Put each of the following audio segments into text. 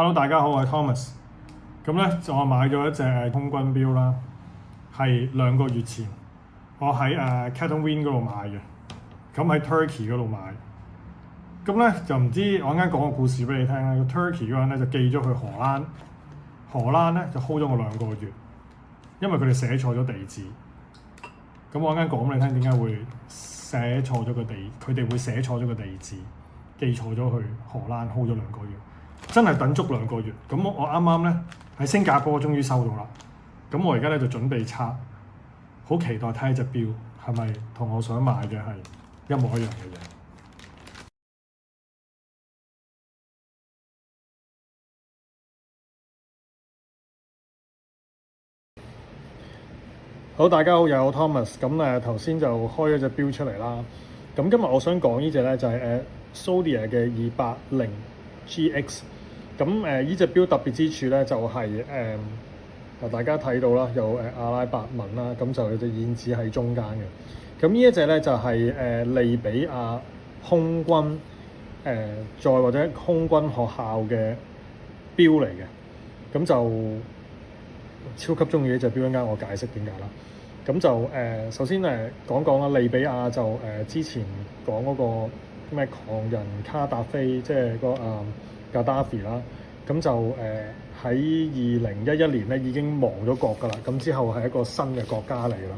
Hello，大家好，我係 Thomas。咁咧就我買咗一隻空軍錶啦，係2個月前我喺Cotton Win 嗰度買嘅，咁喺 Turkey 嗰度買。咁咧就唔知我啱講個故事俾你聽啦。個 Turkey 嗰人咧就寄咗去荷蘭，荷蘭咧就 hold 咗我2個月，因為佢哋寫錯咗地址。咁我啱講俾你聽點解會寫錯咗個地，佢哋會寫錯咗個地址，寄錯咗去荷蘭 hold 咗2個月。真係等足2個月，咁我啱啱咧喺新加坡終於收到啦。咁我而家咧就準備拆，好期待睇下隻錶係咪同我想買嘅係一模一樣嘅嘢。好，大家好，又有 Thomas。咁頭先就開咗隻錶出嚟啦。咁今日我想講呢隻咧就係Zodiac 嘅280 GX。咁呢隻錶特別之處咧就係大家睇到啦，有阿拉伯文啦，咁就有隻燕子喺中間嘅。咁呢一隻咧就係利比亞空軍再或者空軍學校嘅錶嚟嘅。咁就超級中意呢隻錶，一陣間我解釋點解啦。咁就首先講講啦，利比亞就之前講嗰個咩狂人卡達菲，即係個Gaddafi 啦。咁就喺2011年咧已經亡咗國㗎啦。咁之後係一個新嘅國家嚟㗎啦。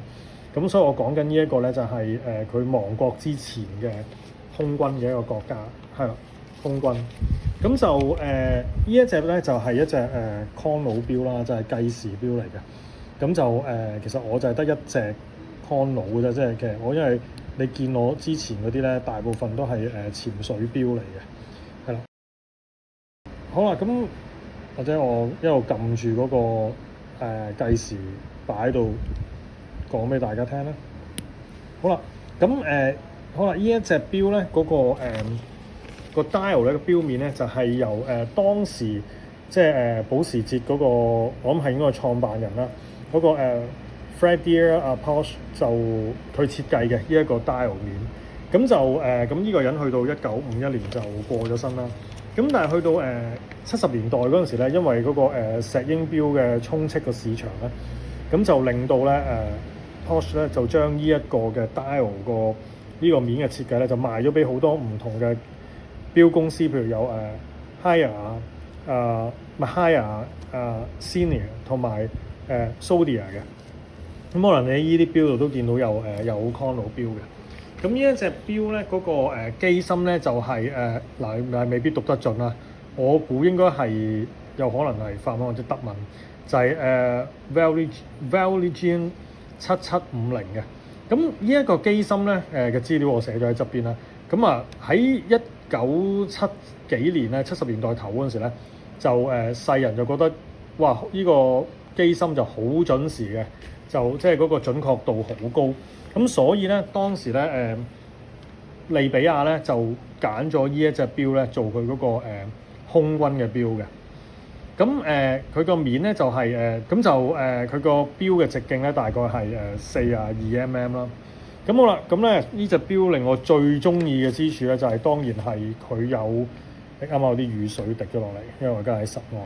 咁所以我講緊呢一個咧就係佢亡國之前嘅空軍嘅一個國家，係啦，空軍。咁就呢一隻咧就係一隻Chrono 錶啦，就係計時錶嚟嘅。咁就其實我就係得一隻 Chrono 嘅啫，即係其實我因為你見我之前嗰啲咧，大部分都係潛水錶嚟嘅，係啦。好啦，咁或者我一路撳住嗰個計時擺喺度講俾大家聽啦。好啦，咁好啦，呢一隻錶咧嗰個dial 咧個錶面咧就係由當時即係保時捷嗰個，我諗係應該係創辦人啦，嗰個Fredier Porsche 就佢設計嘅呢一個 dial 面。咁就咁呢個人去到1951年就過咗身啦。咁但係去到70年代嗰陣時咧，因為嗰個石英錶嘅充斥個市場咧，咁就令到咧Porsche 咧就將呢一個嘅 dial 個呢個面嘅設計咧，就賣咗俾好多唔同嘅錶公司，譬如有Haier Haier Senior 同埋Zodiac 嘅。咁可能你喺呢啲錶度都見到有 Chrono 錶嘅。咁呢一隻錶咧，嗰個機芯咧就係嗱未必讀得準啦。我估應該係有可能係法文或者德文，就係Vailogin 7750嘅。咁呢一個機芯咧嘅資料我寫咗喺側邊啦。咁喺1970幾年咧70年代頭嗰陣時咧，就世人就覺得哇呢個機芯就好準時嘅，就即係嗰個準確度好高。咁所以咧，當時咧利比亞咧就揀咗呢一隻錶咧做佢嗰個空軍嘅錶嘅。咁佢個面咧就係咁就佢個錶嘅直徑咧大概係42mm 啦。咁好啦，咁咧呢隻錶令我最中意嘅之處咧就係當然係佢有啱啱有啲雨水滴咗落嚟，因為我而家喺室外。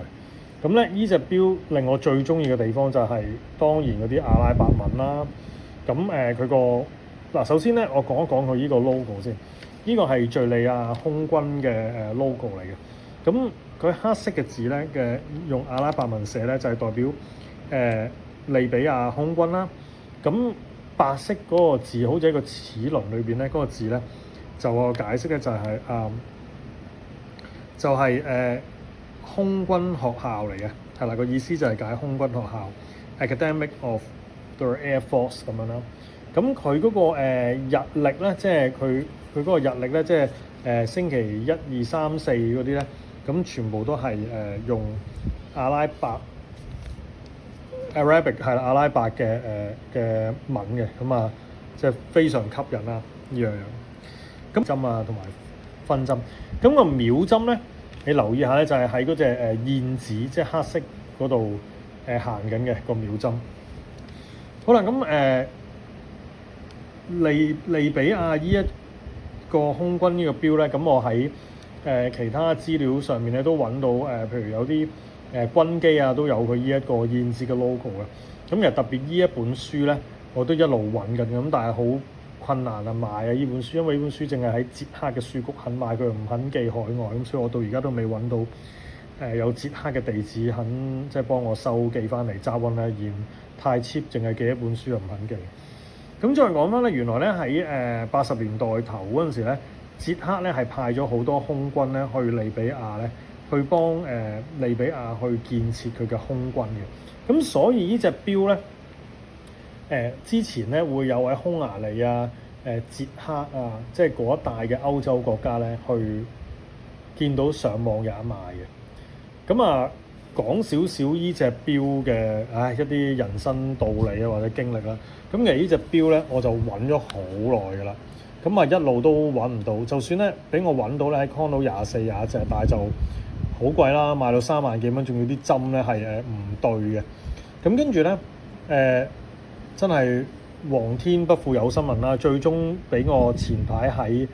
咁咧呢隻錶令我最中意嘅地方就係當然嗰啲阿拉伯文啦。咁佢個嗱首先咧，我講一講佢呢個 logo 先。呢個係敍利亞空軍嘅logo 嚟嘅。咁佢黑色嘅字咧嘅用阿拉伯文寫咧就係代表利比亞空軍啦。咁白色嗰個字好似喺個齒輪裏邊咧，嗰個字咧就我解釋咧就係空軍學校嚟嘅，係啦，個意思就係解空軍學校 Academy of the Air Force 咁樣啦。咁佢嗰個日曆咧，即係佢嗰個日曆咧，即係星期1、2、3、4嗰啲咧，咁全部都係用阿拉伯 Arabic 係啦，阿拉伯嘅文嘅，咁即係非常吸引啦呢樣樣。咁針同埋分針，咁個秒針咧，你留意下咧，就係喺嗰隻燕子即係黑色嗰度行緊嘅個秒針。好啦，咁利比亞呢一個空軍呢個錶咧，咁我喺其他資料上面咧都揾到譬如有啲軍機啊都有佢呢一個燕捷嘅 logo 嘅。咁其實特別呢一本書咧，我都一路揾緊咁，但係好困難啊買啊呢本書，因為呢本書淨係喺捷克嘅書局肯買，佢又唔肯寄海外，咁所以我到而家都未揾到有捷克嘅地址肯即係幫我收寄翻嚟揸運咧，嫌太 cheap，淨係寄一本書又唔肯寄。咁再講翻咧，原來咧喺80年代頭嗰陣時咧，捷克咧係派咗好多空軍咧去利比亞咧，去幫利比亞去建設佢嘅空軍嘅。咁所以呢隻錶咧，之前咧會有喺匈牙利啊、捷克啊，即係嗰一帶嘅歐洲國家咧，去見到上網有得賣嘅。咁啊，講少少呢隻錶嘅，一啲人生道理啊或者經歷啦。咁其實呢隻錶咧，我就揾咗好耐㗎啦。咁啊一路都揾唔到，就算咧俾我揾到咧喺 Condo 24有一隻，但係就好貴啦，賣到3萬幾蚊，仲要啲針咧係唔對嘅。咁跟住咧真係皇天不負有心人啦，最終俾我前排喺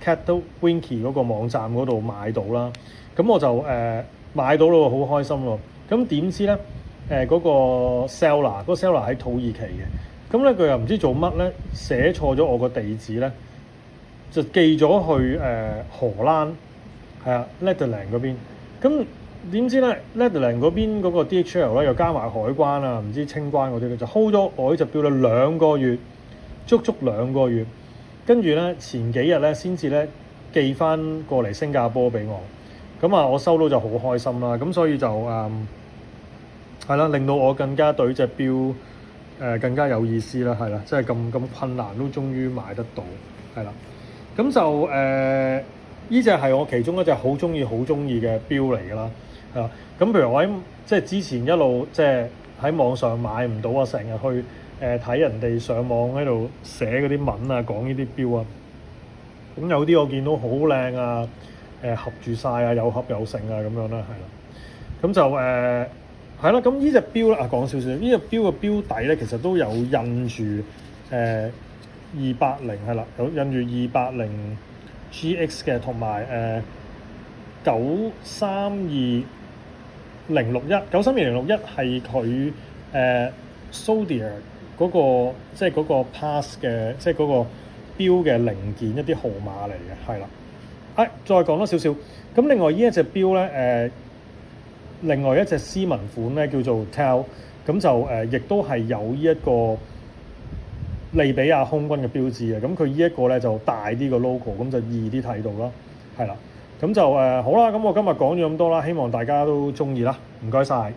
Catwinky 嗰個網站嗰度買到啦。咁我就買到咯，好開心咯。咁點知咧嗰個 seller 喺土耳其嘅，咁咧佢又唔知做乜咧，寫錯咗我個地址咧，就寄咗去荷蘭，係啊 Netherlands 嗰邊。咁點知咧 Netherlands 嗰邊嗰個 DHL 咧又加埋海關啊，唔知清關嗰啲咧，就 hold 咗我呢隻錶咧2個月，足足2個月。跟住咧前幾日咧先至咧寄翻過嚟新加坡俾我。咁啊，我收到就好開心啦。咁所以就係啦，令到我更加對隻錶更加有意思啦，係啦，即係咁困難都終於買得到，係啦。咁就呢隻係我其中一隻好中意嘅錶嚟㗎啦，係啦。咁譬如我喺即係之前一路即係喺網上買唔到啊，成日去睇人哋上網喺度寫嗰啲文啊，講呢啲錶啊。咁有啲我見到好靚啊，合住晒啊，有合有成啊咁樣啦，係啦。咁就係啦。咁呢隻錶咧講少少，呢隻錶嘅錶底咧其實都有印住280係啦，有印住280 GX 嘅，同埋932061係佢Zodiac 嗰個即係嗰個 pass 嘅，即係嗰個錶嘅零件一啲號碼嚟嘅，係啦。再講多少少，咁另外呢一隻錶咧另外一隻斯文款咧叫做 Tau， 咁就亦都係有呢一個利比亞空軍嘅標誌嘅。咁佢呢一個咧就大啲個 logo， 咁就易啲睇到啦，係啦。咁就好啦，咁我今日講咗咁多啦，希望大家都中意啦，唔該晒。